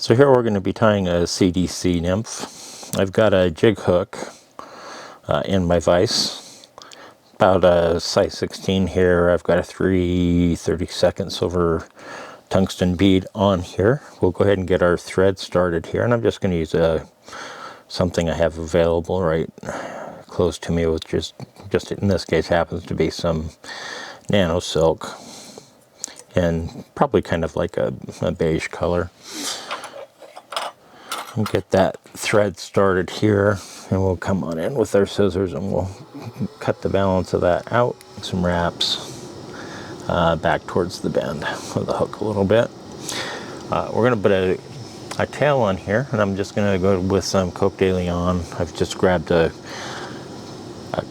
So here we're going to be tying a CDC Nymph. I've got a jig hook in my vise, about a size 16 here. I've got a 3/32 silver tungsten bead on here. We'll go ahead and get our thread started here, and I'm just going to use something I have available right close to me, which is just in this case happens to be some nano silk, and probably kind of like a beige color. We'll get that thread started here, and we'll come on in with our scissors and we'll cut the balance of that out. Some wraps back towards the bend of the hook a little bit. We're going to put a tail on here, and I'm just going to go with some Cul de Canard. I've just grabbed a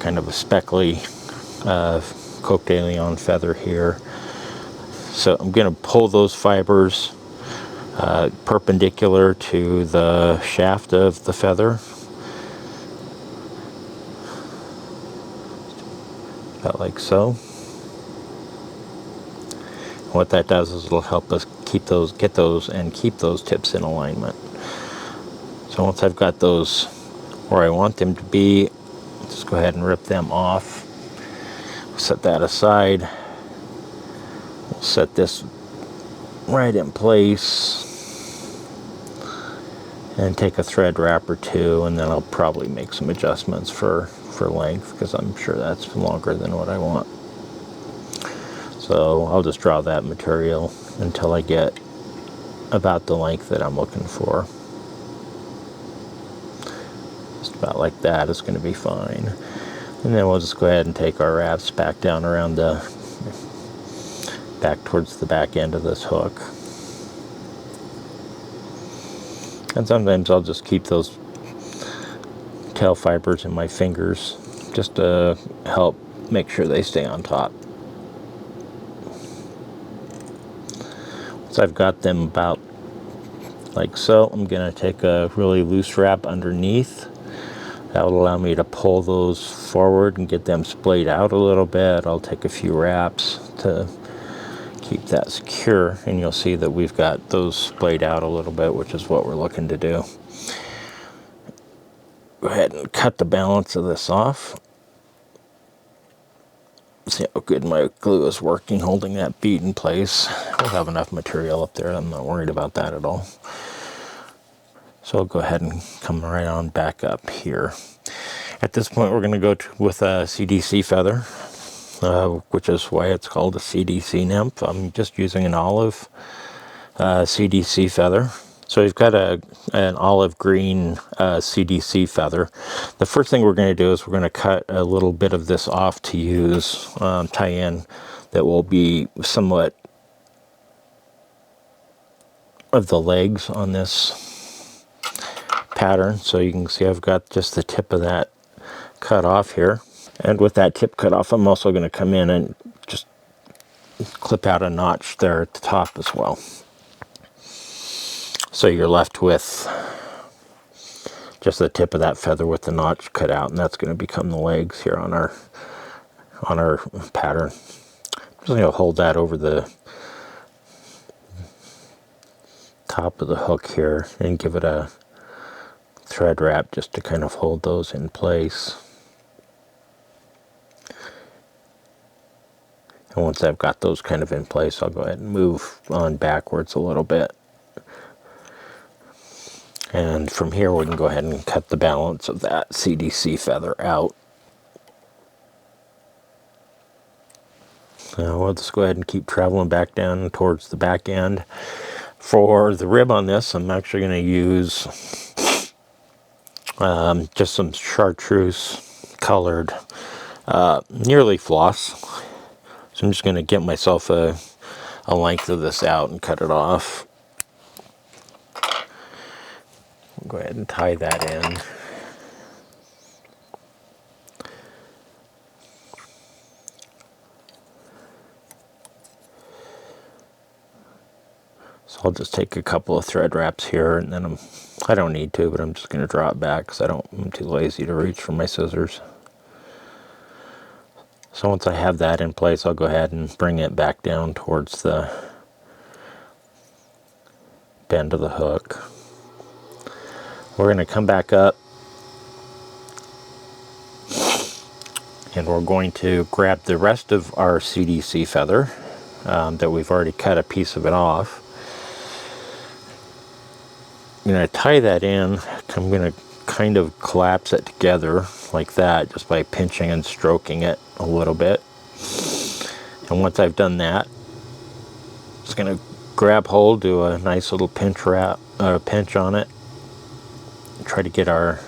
kind of a speckly Cul de Canard feather here. So I'm going to pull those fibers perpendicular to the shaft of the feather, about like so. What that does is it'll help us keep those tips in alignment. So once I've got those where I want them to be, just go ahead and rip them off. Set that aside. We'll set this right in place and take a thread wrap or two, and then I'll probably make some adjustments for length, because I'm sure that's longer than what I want. So I'll just draw that material until I get about the length that I'm looking for. Just about like that is going to be fine. And then we'll just go ahead and take our wraps back down around back towards the back end of this hook. And sometimes I'll just keep those tail fibers in my fingers just to help make sure they stay on top. Once I've got them about like so, I'm going to take a really loose wrap underneath. That will allow me to pull those forward and get them splayed out a little bit. I'll take a few wraps to keep that secure, and you'll see that we've got those splayed out a little bit, which is what we're looking to do. Go ahead and cut the balance of this off. See how good my glue is working, holding that bead in place. We'll have enough material up there. I'm not worried about that at all. So I'll go ahead and come right on back up here. At this point, we're going to go with a CDC feather, which is why it's called a CDC Nymph. I'm just using an olive CDC feather. So we've got an olive green CDC feather. The first thing we're going to do is we're going to cut a little bit of this off to use tie-in that will be somewhat of the legs on this pattern. So you can see I've got just the tip of that cut off here. And with that tip cut off, I'm also going to come in and just clip out a notch there at the top as well. So you're left with just the tip of that feather with the notch cut out, and that's going to become the legs here on our pattern. I'm just going to hold that over the top of the hook here and give it a thread wrap just to kind of hold those in place. And once I've got those kind of in place, I'll go ahead and move on backwards a little bit. And from here, we can go ahead and cut the balance of that CDC feather out. Now we'll just go ahead and keep traveling back down towards the back end. For the rib on this, I'm actually going to use just some chartreuse colored nearly floss. So I'm just going to get myself a length of this out and cut it off. We'll go ahead and tie that in. So I'll just take a couple of thread wraps here, and then I don't need to, but I'm just going to draw it back because I'm too lazy to reach for my scissors. So once I have that in place, I'll go ahead and bring it back down towards the bend of the hook. We're going to come back up and we're going to grab the rest of our CDC feather that we've already cut a piece of it off. I'm going to tie that in. I'm going to kind of collapse it together like that just by pinching and stroking it a little bit. And once I've done that, just going to grab hold, do a nice little pinch on it, try to get our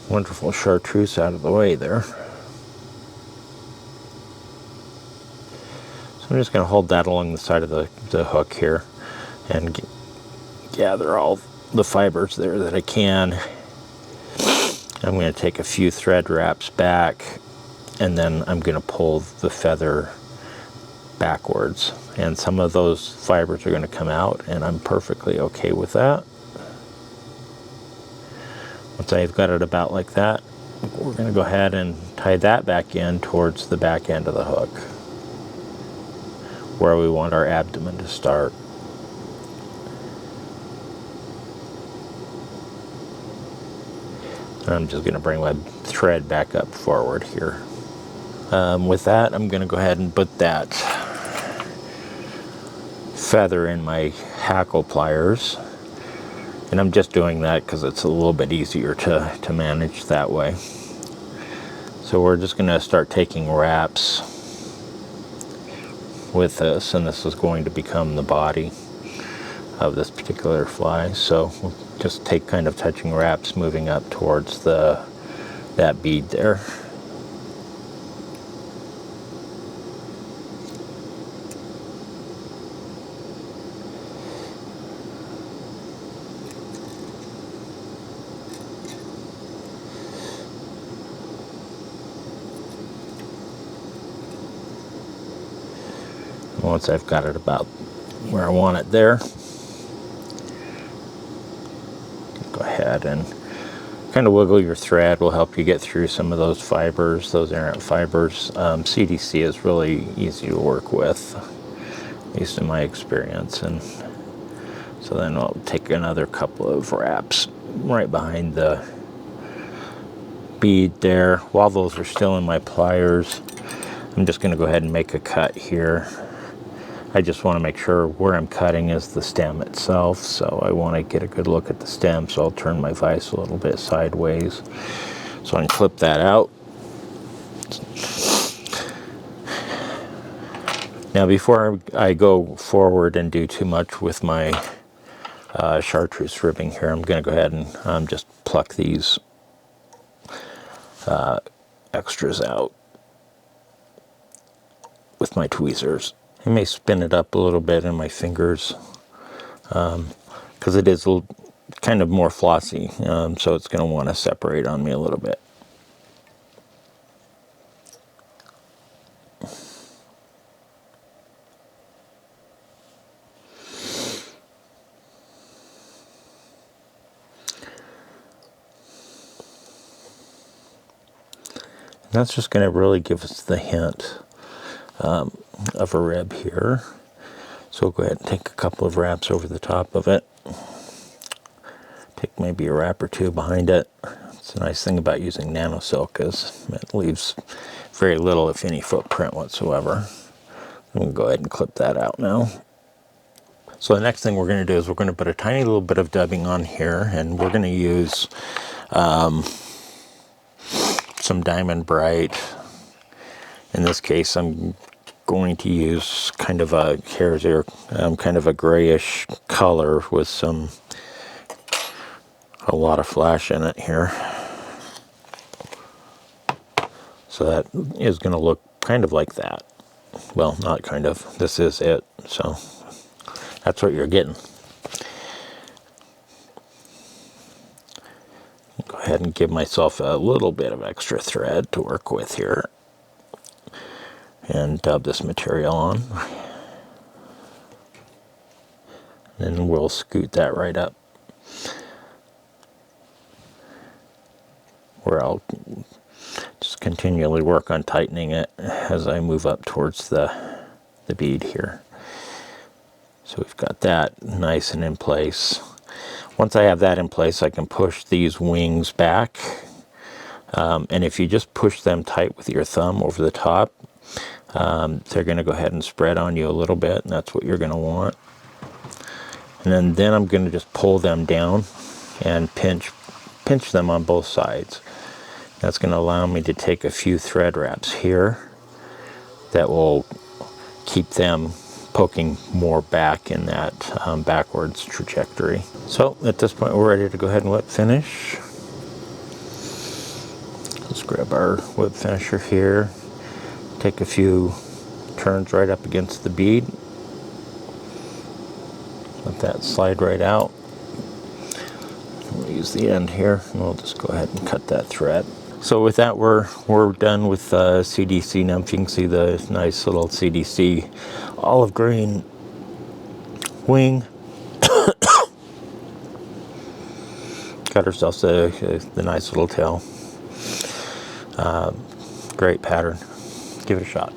wonderful chartreuse out of the way there. So I'm just going to hold that along the side of the hook here and gather all the fibers there that I can. I'm going to take a few thread wraps back, and then I'm going to pull the feather backwards, and some of those fibers are going to come out, and I'm perfectly okay with that. Once I've got it about like that, we're going to go ahead and tie that back in towards the back end of the hook where we want our abdomen to start. And I'm just going to bring my thread back up forward here. With that, I'm going to go ahead and put that feather in my hackle pliers, and I'm just doing that because it's a little bit easier to manage that way. So we're just going to start taking wraps with this, and this is going to become the body of this particular fly. So we'll just take kind of touching wraps moving up towards that bead there. Once I've got it about where I want it there, go ahead and kind of wiggle your thread. Will help you get through some of those fibers, those errant fibers. CDC is really easy to work with, at least in my experience. And so then I'll take another couple of wraps right behind the bead there. While those are still in my pliers, I'm just going to go ahead and make a cut here. I just want to make sure where I'm cutting is the stem itself, so I want to get a good look at the stem, so I'll turn my vise a little bit sideways so I can clip that out. Now before I go forward and do too much with my chartreuse ribbing here, I'm going to go ahead and just pluck these extras out with my tweezers. I may spin it up a little bit in my fingers because it is kind of more flossy, so it's going to want to separate on me a little bit. And that's just going to really give us the hint of a rib here. So we'll go ahead and take a couple of wraps over the top of it. Take maybe a wrap or two behind it. It's a nice thing about using nano silk is it leaves very little, if any, footprint whatsoever. I'm going to go ahead and clip that out now. So the next thing we're going to do is we're going to put a tiny little bit of dubbing on here, and we're going to use some Diamond Bright. In this case, I'm going to use kind of a kind of a grayish color with a lot of flash in it here. So that is going to look kind of like that. Well, not kind of. This is it. So that's what you're getting. Go ahead and give myself a little bit of extra thread to work with here. And dub this material on. Then we'll scoot that right up, where I'll just continually work on tightening it as I move up towards the bead here. So we've got that nice and in place. Once I have that in place, I can push these wings back. And if you just push them tight with your thumb over the top, they're going to go ahead and spread on you a little bit, and that's what you're going to want. And then I'm going to just pull them down and pinch them on both sides. That's going to allow me to take a few thread wraps here that will keep them poking more back in that backwards trajectory. So at this point we're ready to go ahead and whip finish. Let's grab our whip finisher here, take a few turns right up against the bead, let that slide right out. We'll use the end here and we'll just go ahead and cut that thread. So with that, we're done with CDC Nymph. You can see the nice little CDC olive green wing. Got ourselves the nice little tail. Great pattern. Give it a shot.